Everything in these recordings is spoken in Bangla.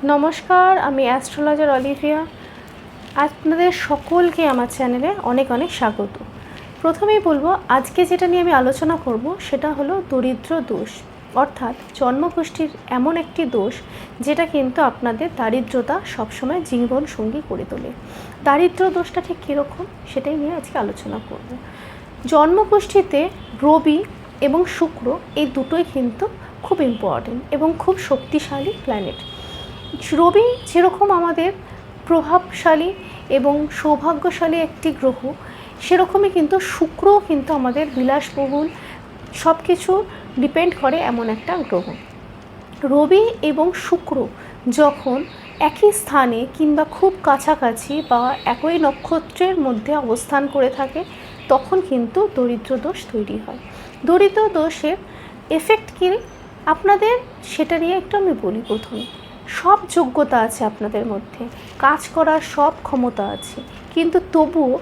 নমস্কার, আমি অ্যাস্ট্রোলজার অলিভিয়া। আপনাদের সকলকে আমার চ্যানেলে অনেক অনেক স্বাগত। প্রথমেই বলবো, আজকে যেটা নিয়ে আমি আলোচনা করব সেটা হলো দরিদ্র দোষ, অর্থাৎ জন্মকুষ্ঠির এমন একটি দোষ যেটা কিন্তু আপনাদের দারিদ্রতা সবসময় জীবন সঙ্গী করে তোলে। দারিদ্র দোষটা ঠিক কীরকম সেটাই নিয়ে আজকে আলোচনা করব। জন্মকুষ্ঠিতে রবি এবং শুক্র এই দুটোই কিন্তু খুব ইম্পর্টেন্ট এবং খুব শক্তিশালী প্ল্যানেট। রবি যেরকম আমাদের প্রভাবশালী এবং সৌভাগ্যশালী একটি গ্রহ, সেরকমই কিন্তু শুক্রও কিন্তু আমাদের বিলাসবহুল সব কিছু ডিপেন্ড করে এমন একটা গ্রহ। রবি এবং শুক্র যখন একই স্থানে কিংবা খুব কাছাকাছি বা একই নক্ষত্রের মধ্যে অবস্থান করে থাকে, তখন কিন্তু দরিদ্র দোষ তৈরি হয়। দরিদ্র দোষের এফেক্ট কী আপনাদের সেটা নিয়ে একটু আমি বলি। প্রথমে, সব যোগ্যতা আছে আপনাদের মধ্যে, কাজ করার সব ক্ষমতা আছে, কিন্তু তবুও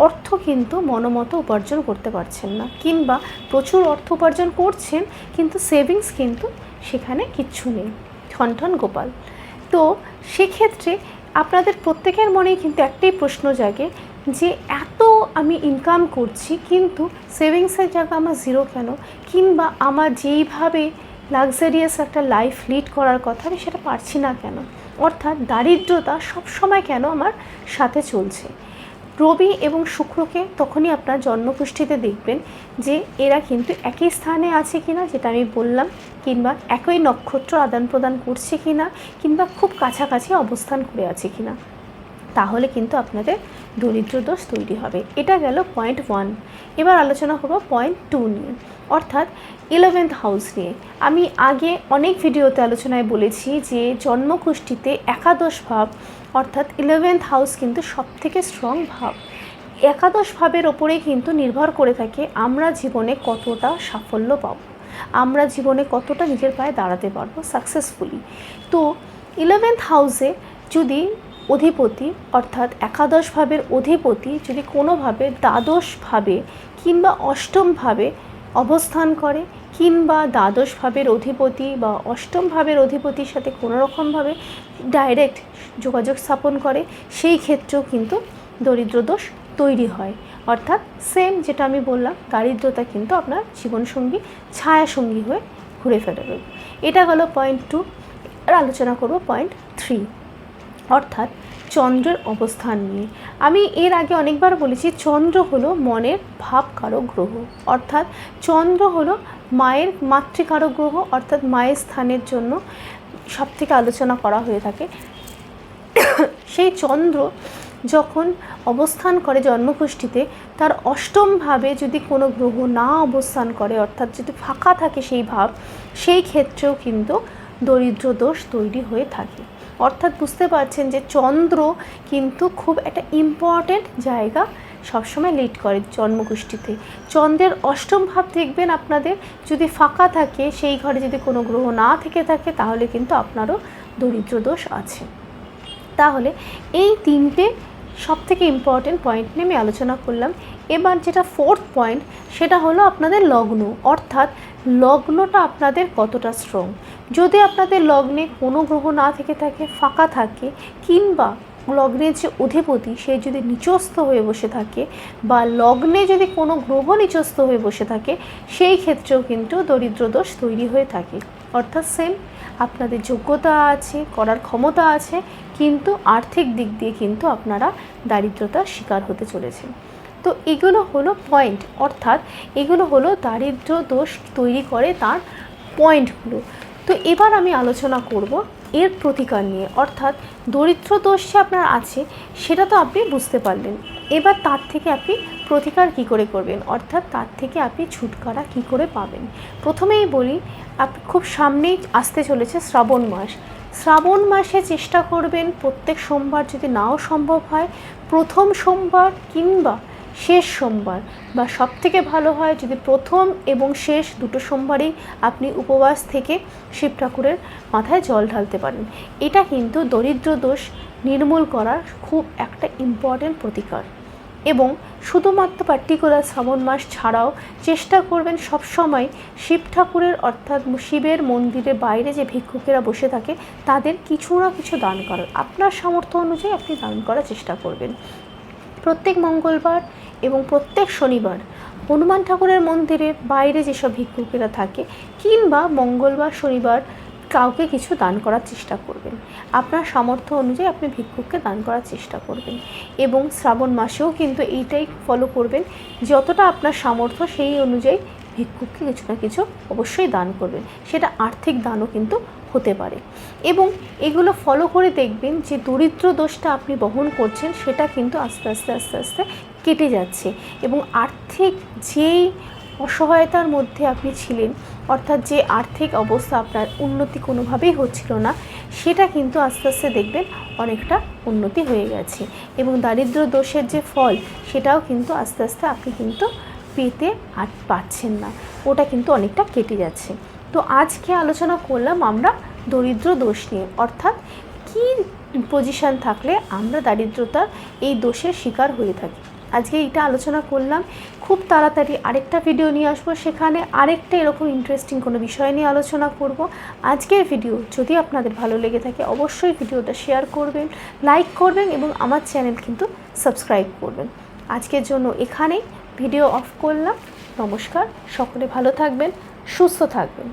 অর্থ কিন্তু মনোমতো উপার্জন করতে পারছেন না, কিংবা প্রচুর অর্থ উপার্জন করছেন কিন্তু সেভিংস কিন্তু সেখানে কিচ্ছু নেই, ঠনঠন গোপাল। তো সেক্ষেত্রে আপনাদের প্রত্যেকের মনেই কিন্তু একটাই প্রশ্ন জাগে যে এত আমি ইনকাম করছি কিন্তু সেভিংসের জায়গা আমার জিরো কেন, কিংবা আমার যেইভাবে লাক্সারিয়াস একটা লাইফ লিড করার কথা আমি সেটা পারছি না কেন, অর্থাৎ দারিদ্রতা সবসময় কেন আমার সাথে চলছে। রবি এবং শুক্রকে তখনই আপনার জন্মকুষ্ঠিতে দেখবেন যে এরা কিন্তু একই স্থানে আছে কিনা, যেটা আমি বললাম, কিংবা একই নক্ষত্র আদান প্রদান করছে কিনা, কিংবা খুব কাছাকাছি অবস্থান করে আছে কিনা, তাহলে কিন্তু আপনাদের দরিদ্র দোষ তৈরি হবে। এটা গেল পয়েন্ট 1। এবার আলোচনা করব পয়েন্ট 2 নিয়ে, অর্থাৎ 11th হাউস নিয়ে। আমি আগে অনেক ভিডিওতে আলোচনায় বলেছি যে জন্মকুষ্ঠিতে একাদশ ভাব অর্থাৎ 11th হাউস কিন্তু সবথেকে স্ট্রং ভাব। একাদশ ভাবের ওপরেই কিন্তু নির্ভর করে থাকে আমরা জীবনে কতটা সাফল্য পাব, আমরা জীবনে কতটা নিজের পায়ে দাঁড়াতে পারবো সাকসেসফুলি। তো 11th হাউসে যদি অধিপতি অর্থাৎ একাদশ ভাবের অধিপতি যদি কোনোভাবে দ্বাদশভাবে কিংবা অষ্টমভাবে অবস্থান করে, কিংবা দ্বাদশ ভাবের অধিপতি বা অষ্টম ভাবের অধিপতির সাথে কোনোরকমভাবে ডাইরেক্ট যোগাযোগ স্থাপন করে, সেই ক্ষেত্রেও কিন্তু দরিদ্র দোষ তৈরি হয়। অর্থাৎ সেম যেটা আমি বললাম, দারিদ্রতা কিন্তু আপনার জীবনসঙ্গী ছায়াসঙ্গী হয়ে ঘুরে ফেরাবে। এটা হলো পয়েন্ট 2। আর আলোচনা করব পয়েন্ট 3, অর্থাৎ চন্দ্রের অবস্থান নিয়ে। আমি এর আগে অনেকবার বলেছি, চন্দ্র হলো মনের ভাবকারক গ্রহ, অর্থাৎ চন্দ্র হলো মায়ের মাতৃকারক গ্রহ, অর্থাৎ মায়ের স্থানের জন্য সব থেকে আলোচনা করা হয়ে থাকে। সেই চন্দ্র যখন অবস্থান করে জন্মকুষ্ঠিতে, তার অষ্টমভাবে যদি কোনো গ্রহ না অবস্থান করে, অর্থাৎ যদি ফাঁকা থাকে সেই ভাব, সেই ক্ষেত্রেও কিন্তু দরিদ্র দোষ তৈরি হয়ে থাকে। অর্থাৎ বুঝতে পারছেন যে চন্দ্র কিন্তু খুব একটা ইম্পর্ট্যান্ট জায়গা সবসময় লিড করে জন্মকুষ্ঠিতে। চন্দ্রের অষ্টম ভাব দেখবেন আপনাদের যদি ফাঁকা থাকে, সেই ঘরে যদি কোনো গ্রহ না থেকে থাকে, তাহলে কিন্তু আপনারও দরিদ্র দোষ আছে। তাহলে এই তিনটে সবথেকে ইম্পর্টেন্ট পয়েন্ট নিয়ে আমি আলোচনা করলাম। এবার যেটা 4th পয়েন্ট, সেটা হলো আপনাদের লগ্ন, অর্থাৎ লগ্নটা আপনাদের কতটা স্ট্রং। যদি আপনাদের লগ্নে কোনো গ্রহ না থেকে থাকে, ফাঁকা থাকে, কিংবা লগ্নের যে অধিপতি সে যদি নিচস্থ হয়ে বসে থাকে, বা লগ্নে যদি কোনো গ্রহ নিচস্থ হয়ে বসে থাকে, সেই ক্ষেত্রেও কিন্তু দরিদ্র দোষ তৈরি হয়ে থাকে। অর্থাৎ সেম, আপনাদের যোগ্যতা আছে, করার ক্ষমতা আছে, কিন্তু আর্থিক দিক দিয়ে কিন্তু আপনারা দারিদ্রতার শিকার হতে চলেছেন। তো এগুলো হলো পয়েন্ট, অর্থাৎ এগুলো হলো দারিদ্র দোষ তৈরি করে তার পয়েন্টগুলো। তো এবার আমি আলোচনা করব এর প্রতিকার নিয়ে, অর্থাৎ দরিদ্র দোষ যে আপনার আছে সেটা তো আপনি বুঝতে পারলেন, এবার তার থেকে আপনি প্রতিকার কী করে করবেন, অর্থাৎ তার থেকে আপনি ছুটকারা কী করে পাবেন। প্রথমেই বলি, আপনি খুব সামনেই আসতে চলেছে শ্রাবণ মাস। শ্রাবণ মাসে চেষ্টা করবেন প্রত্যেক সোমবার, যদি নাও সম্ভব হয় প্রথম সোমবার কিংবা শেষ সোমবার, বা সবথেকে ভালো হয় যদি প্রথম এবং শেষ দুটো সোমবারেই আপনি উপবাস থেকে শিব ঠাকুরের মাথায় জল ঢালতে পারেন। এটা কিন্তু দরিদ্র দোষ নির্মূল করার খুব একটা ইম্পর্ট্যান্ট প্রতিকার। এবং শুধুমাত্র পার্টিকুলার শ্রাবণ মাস ছাড়াও চেষ্টা করবেন সবসময় শিব ঠাকুরের অর্থাৎ শিবের মন্দিরের বাইরে যে ভিক্ষুকেরা বসে থাকে তাদের কিছু না কিছু দান করার। আপনার সামর্থ্য অনুযায়ী আপনি দান করার চেষ্টা করবেন। প্রত্যেক মঙ্গলবার এবং প্রত্যেক শনিবার হনুমান ঠাকুরের মন্দিরের বাইরে যেসব ভিক্ষুকেরা থাকে কিংবা মঙ্গলবার শনিবার কাউকে কিছু দান করার চেষ্টা করবেন। আপনার সামর্থ্য অনুযায়ী আপনি ভিক্ষুককে দান করার চেষ্টা করবেন এবং শ্রাবণ মাসেও কিন্তু এইটাই ফলো করবেন, যতটা আপনার সামর্থ্য সেই অনুযায়ী ভিক্ষুককে কিছু না কিছু অবশ্যই দান করবেন। সেটা আর্থিক দানও কিন্তু হতে পারে এবং এগুলো ফলো করে দেখবেন যে দরিদ্র দোষটা আপনি বহন করছেন সেটা কিন্তু আস্তে আস্তে আস্তে আস্তে কেটে যাচ্ছে এবং আর্থিক যেই অসহায়তার মধ্যে আপনি ছিলেন, অর্থাৎ যে আর্থিক অবস্থা আপনার উন্নতি কোনোভাবেই হচ্ছিল না, সেটা কিন্তু আস্তে আস্তে দেখবেন অনেকটা উন্নতি হয়ে গেছে এবং দারিদ্র দোষের যে ফল সেটাও কিন্তু আস্তে আস্তে আপনি কিন্তু পেতে আর পাচ্ছেন না, ওটা কিন্তু অনেকটা কেটে যাচ্ছে। তো আজকে আলোচনা করলাম আমরা দরিদ্র দোষ নিয়ে, অর্থাৎ কী পজিশান থাকলে আমরা দারিদ্রতার এই দোষের শিকার হয়ে থাকি। আজকে এটা আলোচনা করলাম। খুব তাড়াতাড়ি আরেকটা ভিডিও নিয়ে আসবো, সেখানে আরেকটা এরকম ইন্টারেস্টিং কোনো বিষয় নিয়ে আলোচনা করব। আজকের ভিডিও যদি আপনাদের ভালো লেগে থাকে অবশ্যই ভিডিওটা শেয়ার করবেন, লাইক করবেন এবং আমার চ্যানেল কিন্তু সাবস্ক্রাইব করবেন। আজকের জন্য এখানেই ভিডিও অফ করলাম। নমস্কার, সকলে ভালো থাকবেন, সুস্থ থাকবেন।